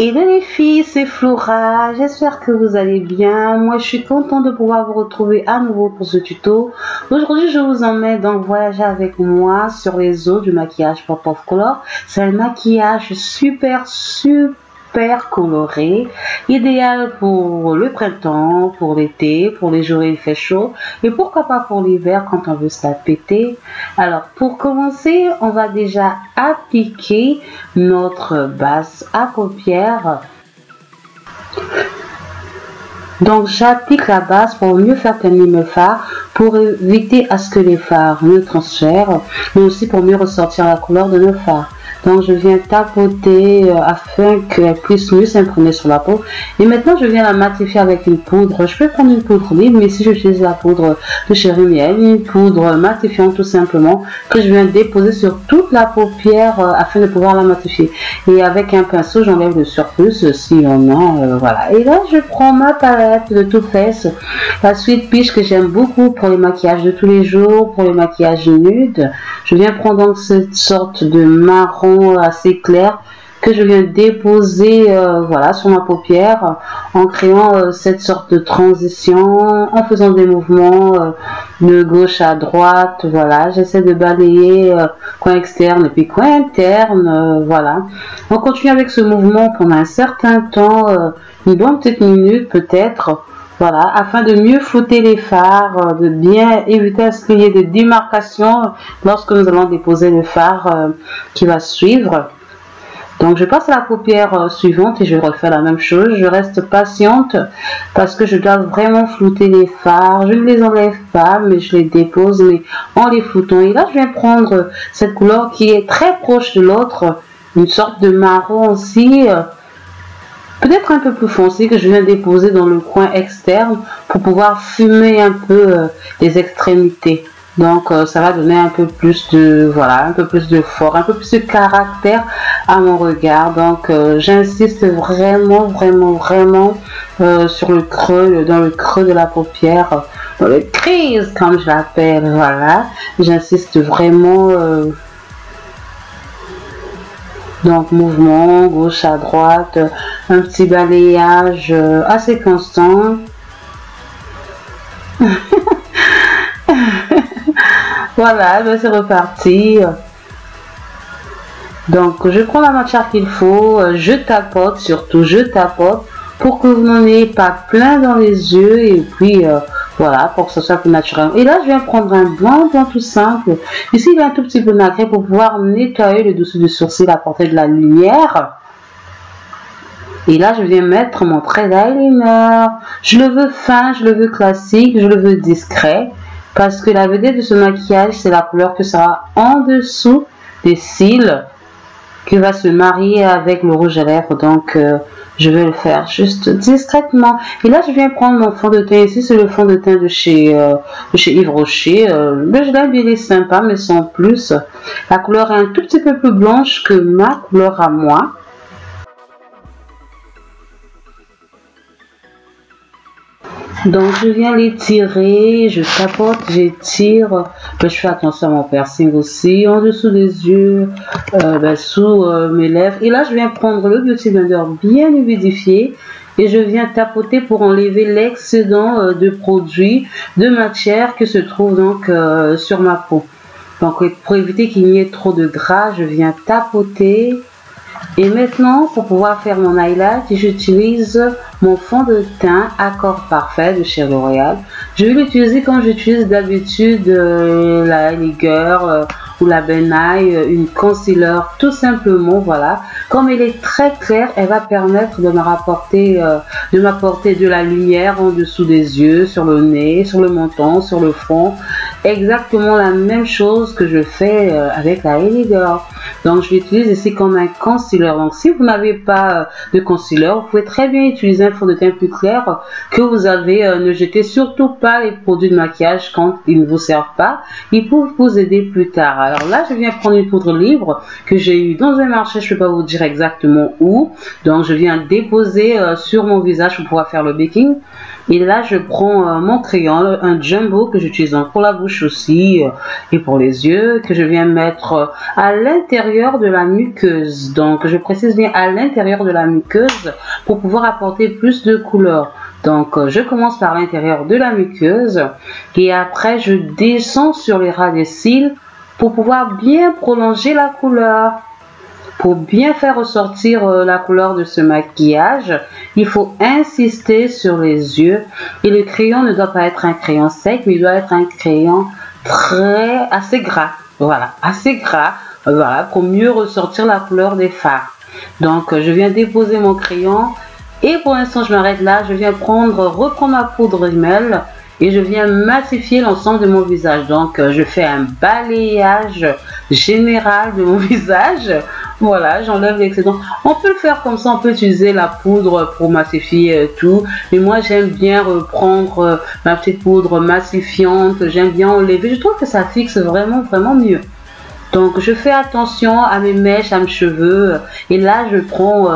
Hello les filles, c'est Flora, j'espère que vous allez bien. Moi je suis contente de pouvoir vous retrouver à nouveau pour ce tuto. Aujourd'hui je vous emmène donc voyager avec moi sur les eaux du maquillage Pop of Color. C'est un maquillage super coloré, idéal pour le printemps, pour l'été, pour les jours où il fait chaud et pourquoi pas pour l'hiver quand on veut se la péter. Alors pour commencer, on va déjà appliquer notre base à paupières. Donc j'applique la base pour mieux faire terminer mes fards, pour éviter à ce que les fards ne transfèrent, mais aussi pour mieux ressortir la couleur de nos fards. Donc je viens tapoter afin qu'elle puisse mieux s'imprimer sur la peau. Et maintenant je viens la matifier avec une poudre. Je peux prendre une poudre libre, mais si j'utilise la poudre de chez Rimmel, une poudre matifiante tout simplement, que je viens déposer sur toute la paupière afin de pouvoir la matifier. Et avec un pinceau j'enlève le surplus s'il y en a, voilà. Et là je prends ma palette de Too Faced, la Sweet Peach que j'aime beaucoup pour les maquillages de tous les jours, pour les maquillages nudes. Je viens prendre donc cette sorte de marron assez clair que je viens déposer voilà sur ma paupière en créant cette sorte de transition, en faisant des mouvements de gauche à droite. Voilà, j'essaie de balayer coin externe et puis coin interne. Voilà, on continue avec ce mouvement pendant un certain temps, une bonne petite minute peut-être. Voilà, afin de mieux flouter les fards, de bien éviter à ce qu'il y ait des démarcations lorsque nous allons déposer le fard qui va suivre. Donc je passe à la paupière suivante et je refais la même chose. Je reste patiente parce que je dois vraiment flouter les fards. Je ne les enlève pas, mais je les dépose, mais en les floutant. Et là, je viens prendre cette couleur qui est très proche de l'autre, une sorte de marron aussi. Peut-être un peu plus foncé que je viens déposer dans le coin externe pour pouvoir fumer un peu les extrémités. Donc ça va donner un peu plus de voilà, un peu plus de fort, un peu plus de caractère à mon regard. Donc j'insiste vraiment sur le creux, dans le creux de la paupière, dans le crease comme je l'appelle. Voilà, j'insiste vraiment. Donc mouvement gauche à droite, un petit balayage assez constant. Voilà, ben c'est reparti. Donc je prends la matière qu'il faut, je tapote, surtout je tapote pour que vous n'en ayez pas plein dans les yeux et puis voilà, pour que ce soit plus naturel. Et là, je viens prendre un blanc tout simple. Ici, il y a un tout petit peu nacré pour pouvoir nettoyer le dessous du sourcil, apporter de la lumière. Et là, je viens mettre mon trait d'eyeliner. Je le veux fin, je le veux classique, je le veux discret. Parce que la vedette de ce maquillage, c'est la couleur que ça va en dessous des cils, qui va se marier avec le rouge à lèvres. Donc, je vais le faire juste discrètement. Et là, je viens prendre mon fond de teint. Ici, c'est le fond de teint de chez Yves Rocher. Je l'aime bien, il est sympa, mais sans plus. La couleur est un tout petit peu plus blanche que ma couleur à moi. Donc je viens l'étirer, je tapote, j'étire, je fais attention à mon piercing aussi, en dessous des yeux, sous mes lèvres. Et là je viens prendre le Beauty Blender bien humidifié et je viens tapoter pour enlever l'excédent de produits, de matière que se trouve donc sur ma peau. Donc pour éviter qu'il n'y ait trop de gras, je viens tapoter. Et maintenant, pour pouvoir faire mon highlight, j'utilise mon fond de teint Accord Parfait de chez L'Oréal. Je vais l'utiliser comme j'utilise d'habitude la Girl ou la Ben Nye, une concealer tout simplement. Voilà, comme elle est très claire, elle va permettre de m'apporter de la lumière en dessous des yeux, sur le nez, sur le menton, sur le front. Exactement la même chose que je fais avec la Girl. Donc je l'utilise ici comme un concealer. Donc si vous n'avez pas de concealer, vous pouvez très bien utiliser un fond de teint plus clair que vous avez. Ne jetez surtout pas les produits de maquillage quand ils ne vous servent pas. Ils peuvent vous aider plus tard. Alors là, je viens prendre une poudre libre que j'ai eu dans un marché, je ne peux pas vous dire exactement où. Donc je viens déposer sur mon visage pour pouvoir faire le baking. Et là, je prends mon crayon, un jumbo que j'utilise pour la bouche aussi et pour les yeux, que je viens mettre à l'intérieur de la muqueuse. Donc, je précise bien à l'intérieur de la muqueuse pour pouvoir apporter plus de couleur. Donc, je commence par l'intérieur de la muqueuse et après, je descends sur les ras des cils pour pouvoir bien prolonger la couleur. Pour bien faire ressortir la couleur de ce maquillage, il faut insister sur les yeux. Et le crayon ne doit pas être un crayon sec, mais il doit être un crayon assez gras. Voilà, assez gras, voilà, pour mieux ressortir la couleur des fards. Donc, je viens déposer mon crayon. Et pour l'instant, je m'arrête là. Je viens reprendre ma poudre rímel. Et je viens massifier l'ensemble de mon visage. Donc, je fais un balayage général de mon visage. Voilà, j'enlève l'excédent. On peut le faire comme ça, on peut utiliser la poudre pour massifier tout. Mais moi, j'aime bien reprendre ma petite poudre massifiante. J'aime bien enlever. Je trouve que ça fixe vraiment, vraiment mieux. Donc, je fais attention à mes mèches, à mes cheveux. Et là, je prends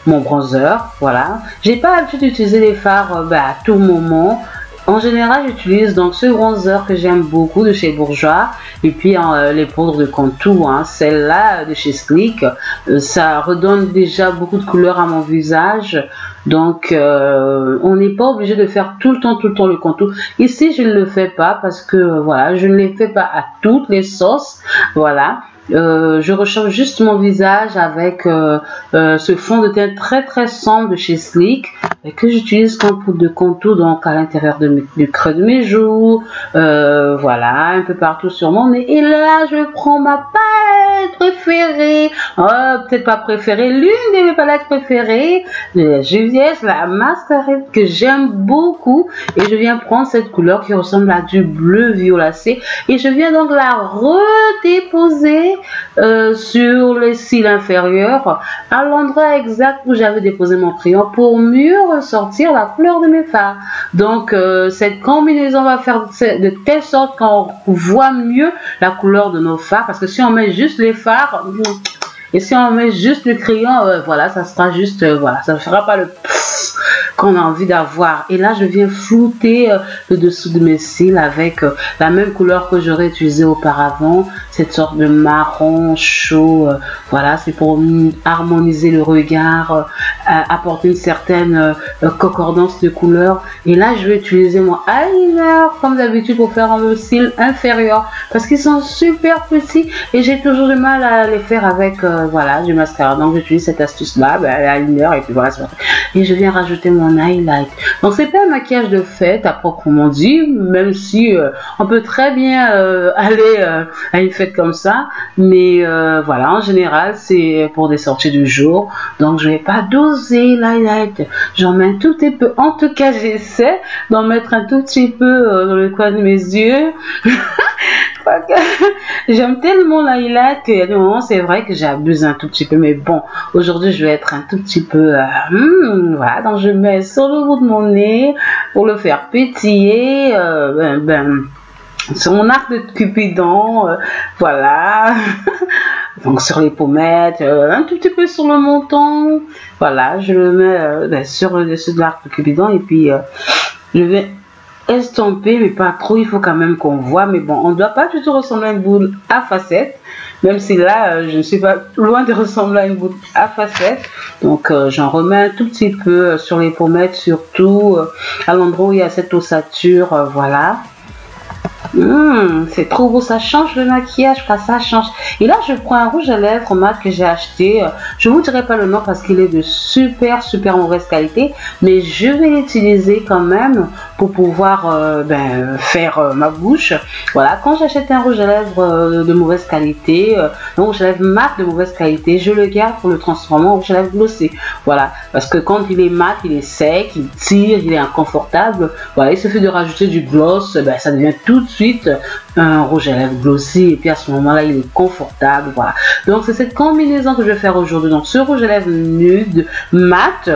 mon bronzer. Voilà. J'ai pas l'habitude d'utiliser les fards à tout moment. En général, j'utilise donc ce bronzer que j'aime beaucoup de chez Bourjois et puis les poudres de contour, hein, celle-là de chez Sleek, ça redonne déjà beaucoup de couleur à mon visage. Donc, on n'est pas obligé de faire tout le temps le contour. Ici, je ne le fais pas parce que voilà, je ne les fais pas à toutes les sauces. Voilà. Je rechange juste mon visage avec ce fond de teint très sombre de chez Sleek que j'utilise comme poudre de contour, donc à l'intérieur du creux de mes joues, voilà, un peu partout sur mon nez. Et là, je prends ma palette préférée, peut-être pas préférée, l'une de mes palettes préférées, de Juvia's, la Masquerade, que j'aime beaucoup. Et je viens prendre cette couleur qui ressemble à du bleu violacé et je viens donc la redéposer sur les cils inférieurs à l'endroit exact où j'avais déposé mon crayon pour mieux ressortir la couleur de mes fards. Donc cette combinaison va faire de telle sorte qu'on voit mieux la couleur de nos fards, parce que si on met juste les fards et si on met juste le crayon, voilà, ça sera juste, voilà, ça ne fera pas le qu'on a envie d'avoir. Et là, je viens flouter le dessous de mes cils avec la même couleur que j'aurais utilisé auparavant, cette sorte de marron chaud. Voilà, c'est pour harmoniser le regard, apporter une certaine concordance de couleurs. Et là, je vais utiliser mon eyeliner comme d'habitude pour faire le cil inférieur parce qu'ils sont super petits et j'ai toujours du mal à les faire avec voilà, du mascara. Donc, j'utilise cette astuce là, l'eyeliner, et puis voilà, c'est parfait. Et je viens rajouter mon highlight. Donc, c'est pas un maquillage de fête à proprement dit, même si on peut très bien aller à une fête comme ça, mais voilà, en général, c'est pour des sorties du jour. Donc, je vais pas doser l'highlight. J'en mets un tout petit peu. En tout cas, j'essaie d'en mettre un tout petit peu dans le coin de mes yeux. J'aime tellement l'highlight qu'il y a des moments, c'est vrai que j'abuse un tout petit peu, mais bon, aujourd'hui je vais être un tout petit peu voilà, donc je mets sur le bout de mon nez pour le faire pétiller, sur mon arc de Cupidon, voilà. Donc sur les pommettes, un tout petit peu sur le menton, voilà, je le mets sur le dessus de l'arc de Cupidon et puis je vais estomper, mais pas trop, il faut quand même qu'on voit, mais bon, on ne doit pas du tout ressembler à une boule à facettes, même si là, je ne suis pas loin de ressembler à une boule à facettes. Donc, j'en remets un tout petit peu sur les pommettes, surtout à l'endroit où il y a cette ossature, voilà. C'est trop beau, ça change le maquillage, ça change. Et là, je prends un rouge à lèvres mat que j'ai acheté. Je vous dirai pas le nom parce qu'il est de super mauvaise qualité, mais je vais l'utiliser quand même pour pouvoir faire ma bouche. Voilà, quand j'achète un rouge à lèvres de mauvaise qualité, un rouge à lèvres mat de mauvaise qualité, je le garde pour le transformer en rouge à lèvres glossé. Voilà, parce que quand il est mat, il est sec, il tire, il est inconfortable. Voilà, il suffit de rajouter du gloss, ça devient tout de suite un rouge à lèvres glossé, et puis à ce moment-là, il est confortable. Voilà, donc c'est cette combinaison que je vais faire aujourd'hui. Donc ce rouge à lèvres nude mat,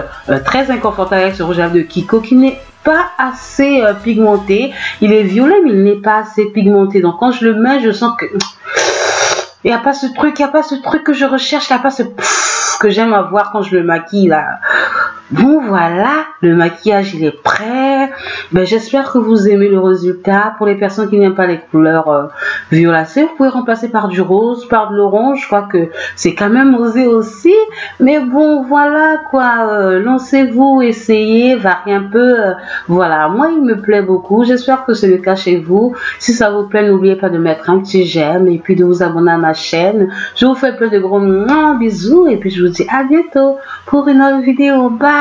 très inconfortable avec ce rouge à lèvres de Kiko qui n'est pas assez pigmenté. Il est violet, mais il n'est pas assez pigmenté. Donc quand je le mets, je sens que il n'y a pas ce truc que je recherche, il n'y a pas ce que j'aime avoir quand je le maquille là. Bon voilà, le maquillage il est prêt. J'espère que vous aimez le résultat. Pour les personnes qui n'aiment pas les couleurs violacées, vous pouvez remplacer par du rose, par de l'orange. Je crois que c'est quand même osé aussi. Mais bon voilà quoi, lancez-vous, essayez, variez un peu. Voilà, moi il me plaît beaucoup. J'espère que c'est le cas chez vous. Si ça vous plaît, n'oubliez pas de mettre un petit j'aime et puis de vous abonner à ma chaîne. Je vous fais plein de gros bisous et puis je vous dis à bientôt pour une autre vidéo. Bye!